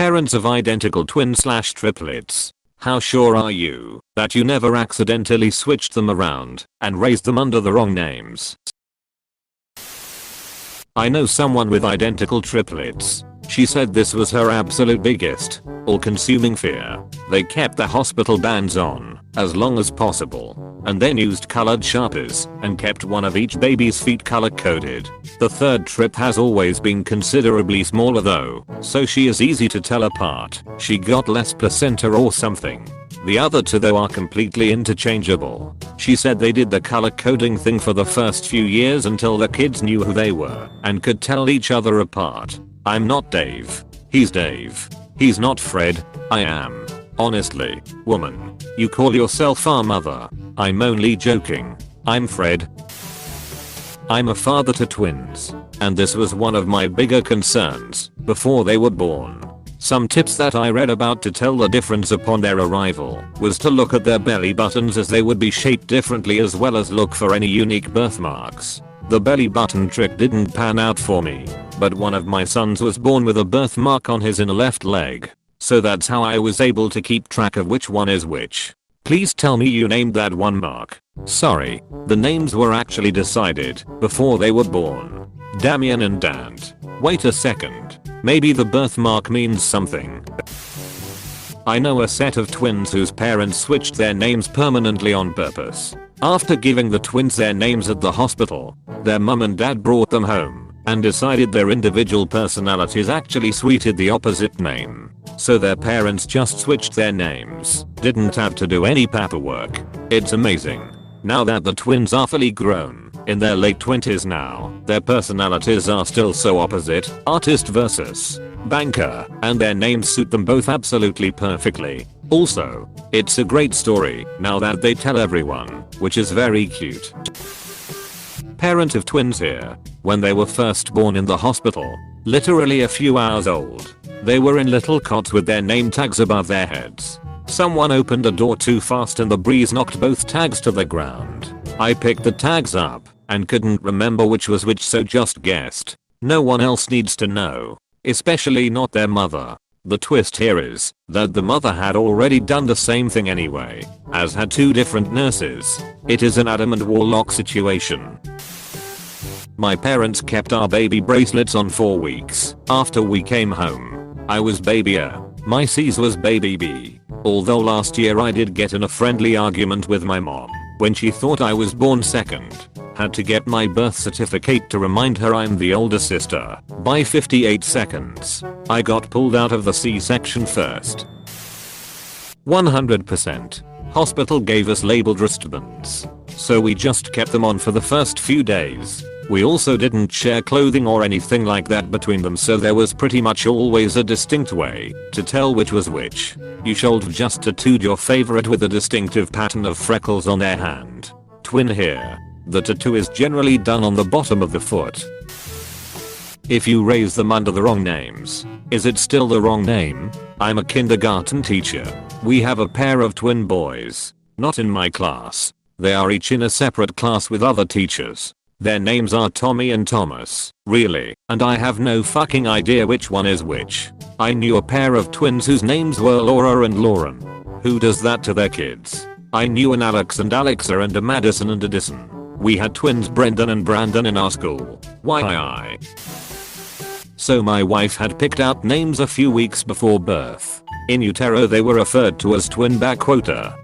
Parents of identical twin/triplets. How sure are you that you never accidentally switched them around and raised them under the wrong names? I know someone with identical triplets. She said this was her absolute biggest, all-consuming fear. They kept the hospital bands on as long as possible, and then used colored Sharpies and kept one of each baby's feet color-coded. The third trip has always been considerably smaller though, so she is easy to tell apart. She got less placenta or something. The other two though are completely interchangeable. She said they did the color coding thing for the first few years until the kids knew who they were and could tell each other apart. I'm not Dave. He's Dave. He's not Fred. I am. Honestly, woman. You call yourself our mother. I'm only joking. I'm Fred. I'm a father to twins, and this was one of my bigger concerns before they were born. Some tips that I read about to tell the difference upon their arrival was to look at their belly buttons as they would be shaped differently, as well as look for any unique birthmarks. The belly button trick didn't pan out for me, but one of my sons was born with a birthmark on his inner left leg, so that's how I was able to keep track of which one is which. Please tell me you named that one mark. Sorry, the names were actually decided before they were born. Damien and Dant. Wait a second. Maybe the birthmark means something. I know a set of twins whose parents switched their names permanently on purpose. After giving the twins their names at the hospital, their mum and dad brought them home and decided their individual personalities actually suited the opposite name. So their parents just switched their names, didn't have to do any paperwork. It's amazing. Now that the twins are fully grown, in their late 20s now, their personalities are still so opposite, artist versus banker, and their names suit them both absolutely perfectly. Also, it's a great story now that they tell everyone, which is very cute. Parent of twins here. When they were first born in the hospital, literally a few hours old, they were in little cots with their name tags above their heads. Someone opened a door too fast and the breeze knocked both tags to the ground. I picked the tags up and couldn't remember which was which, so just guessed. No one else needs to know, especially not their mother. The twist here is that the mother had already done the same thing anyway, as had two different nurses. It is an Adam and Warlock situation. My parents kept our baby bracelets on 4 weeks after we came home. I was baby A. My C's was baby B. Although last year I did get in a friendly argument with my mom when she thought I was born second. Had to get my birth certificate to remind her I'm the older sister by 58 seconds. I got pulled out of the C-section first. 100%. Hospital gave us labeled wristbands, so we just kept them on for the first few days. We also didn't share clothing or anything like that between them, so there was pretty much always a distinct way to tell which was which. You should just tattooed your favorite with a distinctive pattern of freckles on their hand. Twin here. The tattoo is generally done on the bottom of the foot. If you raise them under the wrong names, is it still the wrong name? I'm a kindergarten teacher. We have a pair of twin boys. Not in my class. They are each in a separate class with other teachers. Their names are Tommy and Thomas. Really, and I have no fucking idea which one is which. I knew a pair of twins whose names were Laura and Lauren. Who does that to their kids? I knew an Alex and Alexa and a Madison and Addison. We had twins Brendan and Brandon in our school. Why? So my wife had picked out names a few weeks before birth. In utero they were referred to as twin A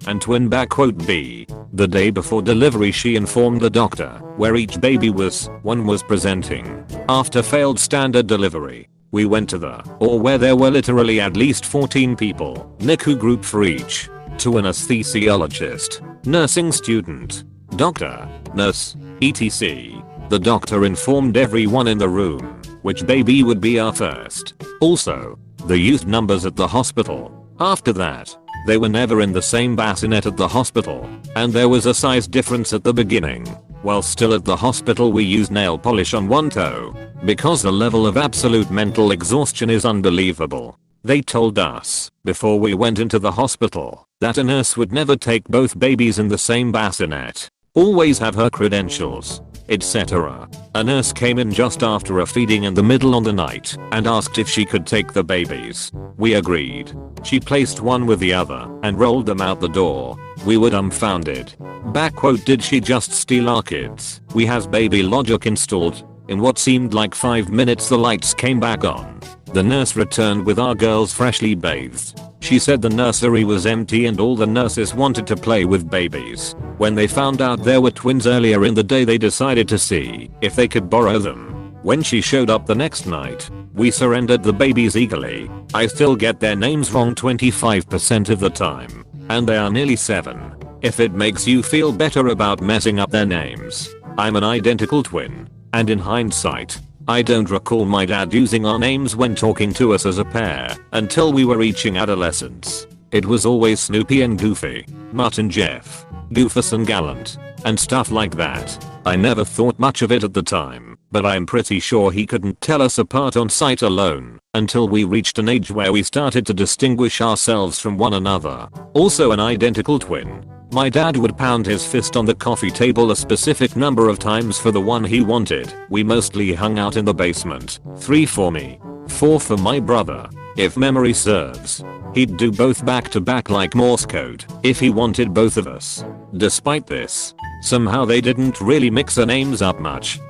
and twin B. The day before delivery she informed the doctor where each baby was. One was presenting. After failed standard delivery, we went to where there were literally at least 14 people, NICU group for each. To an anesthesiologist, nursing student, doctor, nurse, etc. The doctor informed everyone in the room which baby would be our first. Also, the youth numbers at the hospital. After that, they were never in the same bassinet at the hospital, and there was a size difference at the beginning. While still at the hospital we used nail polish on one toe, because the level of absolute mental exhaustion is unbelievable. They told us, before we went into the hospital, that a nurse would never take both babies in the same bassinet. Always have her credentials. etc. A nurse came in just after a feeding in the middle of the night and asked if she could take the babies. We agreed. She placed one with the other and rolled them out the door. We were dumbfounded. Backquote, did she just steal our kids? We has baby logic installed. In what seemed like 5 minutes the lights came back on. The nurse returned with our girls freshly bathed. She said the nursery was empty and all the nurses wanted to play with babies. When they found out there were twins earlier in the day, they decided to see if they could borrow them. When she showed up the next night, we surrendered the babies eagerly. I still get their names wrong 25% of the time. And they are nearly 7. If it makes you feel better about messing up their names. I'm an identical twin. And in hindsight, I don't recall my dad using our names when talking to us as a pair until we were reaching adolescence. It was always Snoopy and Goofy, Mutt and Jeff, Goofus and Gallant, and stuff like that. I never thought much of it at the time, but I'm pretty sure he couldn't tell us apart on sight alone until we reached an age where we started to distinguish ourselves from one another. Also an identical twin. My dad would pound his fist on the coffee table a specific number of times for the one he wanted. We mostly hung out in the basement. 3 for me. 4 for my brother. If memory serves. He'd do both back to back like Morse code if he wanted both of us. Despite this, somehow they didn't really mix their names up much.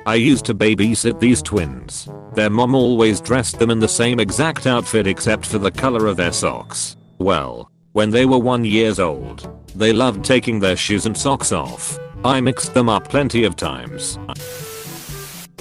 I used to babysit these twins. Their mom always dressed them in the same exact outfit except for the color of their socks. Well, when they were 1 year old, they loved taking their shoes and socks off. I mixed them up plenty of times.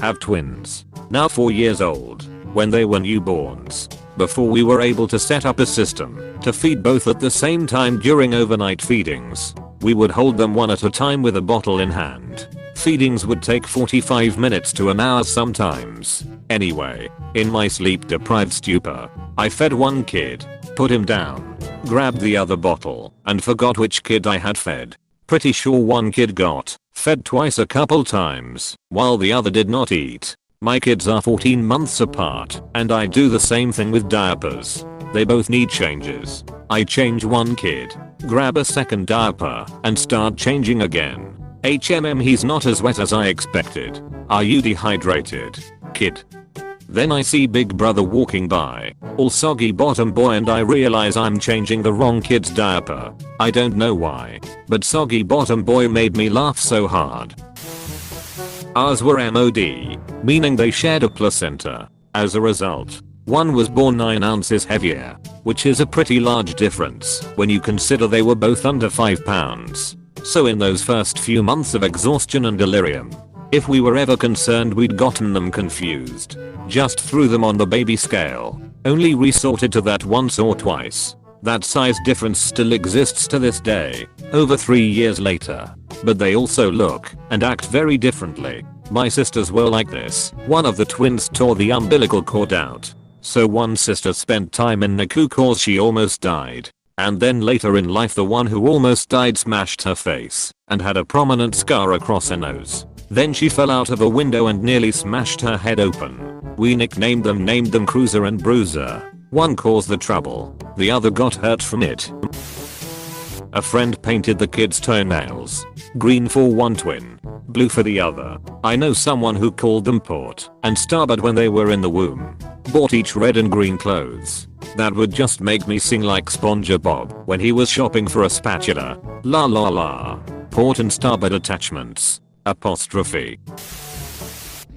Have twins. Now 4 years old. When they were newborns. Before we were able to set up a system to feed both at the same time during overnight feedings, we would hold them one at a time with a bottle in hand. Feedings would take 45 minutes to an hour sometimes. Anyway, in my sleep deprived stupor, I fed one kid, put him down, grabbed the other bottle, and forgot which kid I had fed. Pretty sure one kid got fed twice a couple times, while the other did not eat. My kids are 14 months apart, and I do the same thing with diapers. They both need changes. I change one kid, grab a second diaper, and start changing again. He's not as wet as I expected. Are you dehydrated, kid? Then I see Big Brother walking by, all soggy bottom boy, and I realize I'm changing the wrong kid's diaper. I don't know why, but soggy bottom boy made me laugh so hard. Ours were MOD, meaning they shared a placenta. As a result, one was born 9 ounces heavier, which is a pretty large difference when you consider they were both under 5 pounds. So in those first few months of exhaustion and delirium, if we were ever concerned we'd gotten them confused, just threw them on the baby scale, only resorted to that once or twice. That size difference still exists to this day, over 3 years later. But they also look and act very differently. My sisters were like this. One of the twins tore the umbilical cord out. So one sister spent time in NICU cause she almost died. And then later in life the one who almost died smashed her face and had a prominent scar across her nose. Then she fell out of a window and nearly smashed her head open. We named them Cruiser and Bruiser. One caused the trouble, the other got hurt from it. A friend painted the kids' toenails. Green for one twin, blue for the other. I know someone who called them Port and Starboard when they were in the womb. Bought each red and green clothes. That would just make me sing like SpongeBob when he was shopping for a spatula. La la la. Port and Starboard attachments. Apostrophe.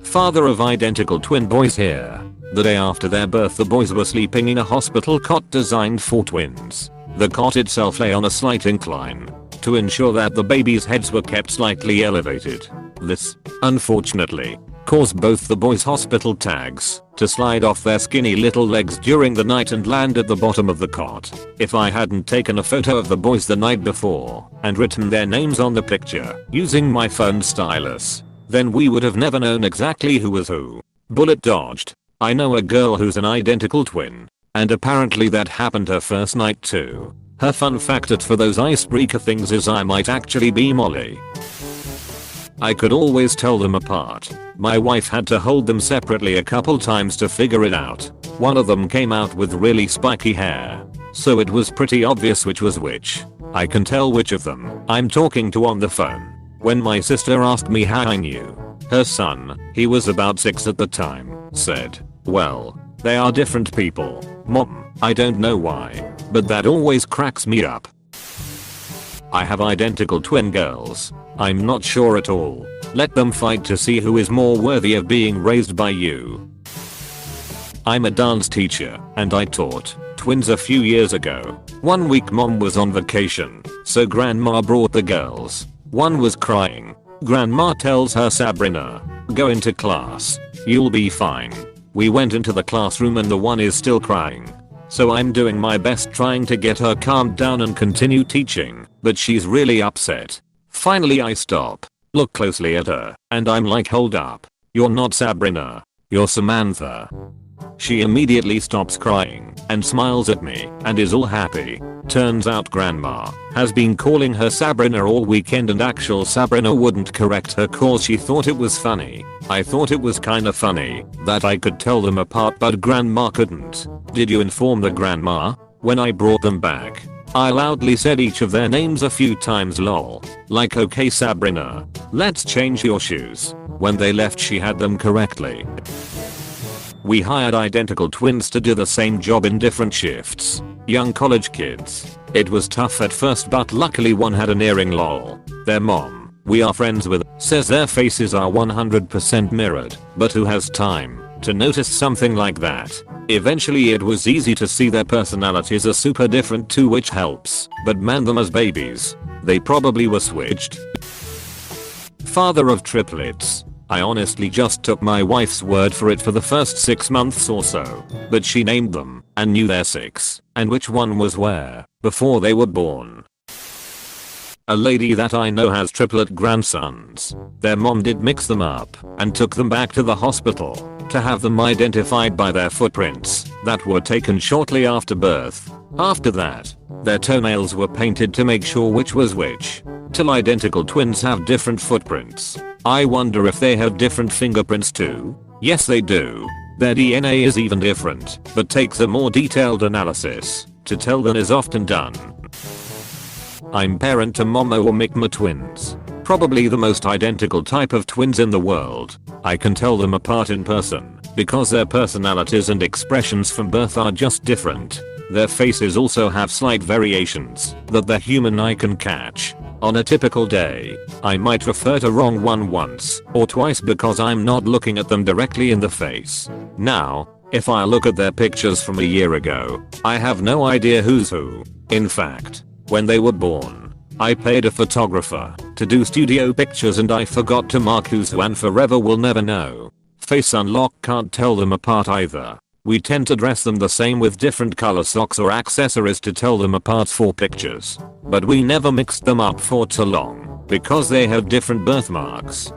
Father of identical twin boys here. The day after their birth the boys were sleeping in a hospital cot designed for twins. The cot itself lay on a slight incline to ensure that the babies' heads were kept slightly elevated. This, unfortunately, caused both the boys' hospital tags to slide off their skinny little legs during the night and land at the bottom of the cot. If I hadn't taken a photo of the boys the night before and written their names on the picture using my phone stylus, then we would have never known exactly who was who. Bullet dodged. I know a girl who's an identical twin, and apparently that happened her first night too. Her fun fact for those icebreaker things is I might actually be Molly. I could always tell them apart. My wife had to hold them separately a couple times to figure it out. One of them came out with really spiky hair, so it was pretty obvious which was which. I can tell which of them I'm talking to on the phone. When my sister asked me how I knew, her son, he was about 6 at the time, said, "Well, they are different people, Mom. I don't know why, but that always cracks me up." I have identical twin girls. I'm not sure at all. Let them fight to see who is more worthy of being raised by you. I'm a dance teacher, and I taught twins a few years ago. One week Mom was on vacation, so Grandma brought the girls. One was crying. Grandma tells her, "Sabrina, go into class. You'll be fine." We went into the classroom and the one is still crying. So I'm doing my best trying to get her calmed down and continue teaching, but she's really upset. Finally I stop, look closely at her, and I'm like, "Hold up. You're not Sabrina. You're Samantha." She immediately stops crying and smiles at me and is all happy. Turns out Grandma has been calling her Sabrina all weekend and actual Sabrina wouldn't correct her cause she thought it was funny. I thought it was kinda funny that I could tell them apart but Grandma couldn't. Did you inform the Grandma? When I brought them back, I loudly said each of their names a few times, lol. Like, "Okay Sabrina, let's change your shoes." When they left she had them correctly. We hired identical twins to do the same job in different shifts. Young college kids. It was tough at first but luckily one had an earring, lol. Their mom, we are friends with, says their faces are 100% mirrored, but who has time to notice something like that? Eventually it was easy to see their personalities are super different too, which helps, but man, them as babies. They probably were switched. Father of triplets. I honestly just took my wife's word for it for the first 6 months or so, but she named them and knew they're 6 and which one was where before they were born. A lady that I know has triplet grandsons. Their mom did mix them up and took them back to the hospital to have them identified by their footprints that were taken shortly after birth. After that, their toenails were painted to make sure which was which. Till identical twins have different footprints. I wonder if they have different fingerprints too? Yes they do. Their DNA is even different, but takes a more detailed analysis to tell than is often done. I'm parent to Momo or Mikma twins. Probably the most identical type of twins in the world. I can tell them apart in person because their personalities and expressions from birth are just different. Their faces also have slight variations that the human eye can catch. On a typical day, I might refer to wrong one once or twice because I'm not looking at them directly in the face. Now, if I look at their pictures from a year ago, I have no idea who's who. In fact, when they were born, I paid a photographer to do studio pictures and I forgot to mark who's who and forever will never know. Face unlock can't tell them apart either. We tend to dress them the same with different color socks or accessories to tell them apart for pictures. But we never mixed them up for too long because they have different birthmarks.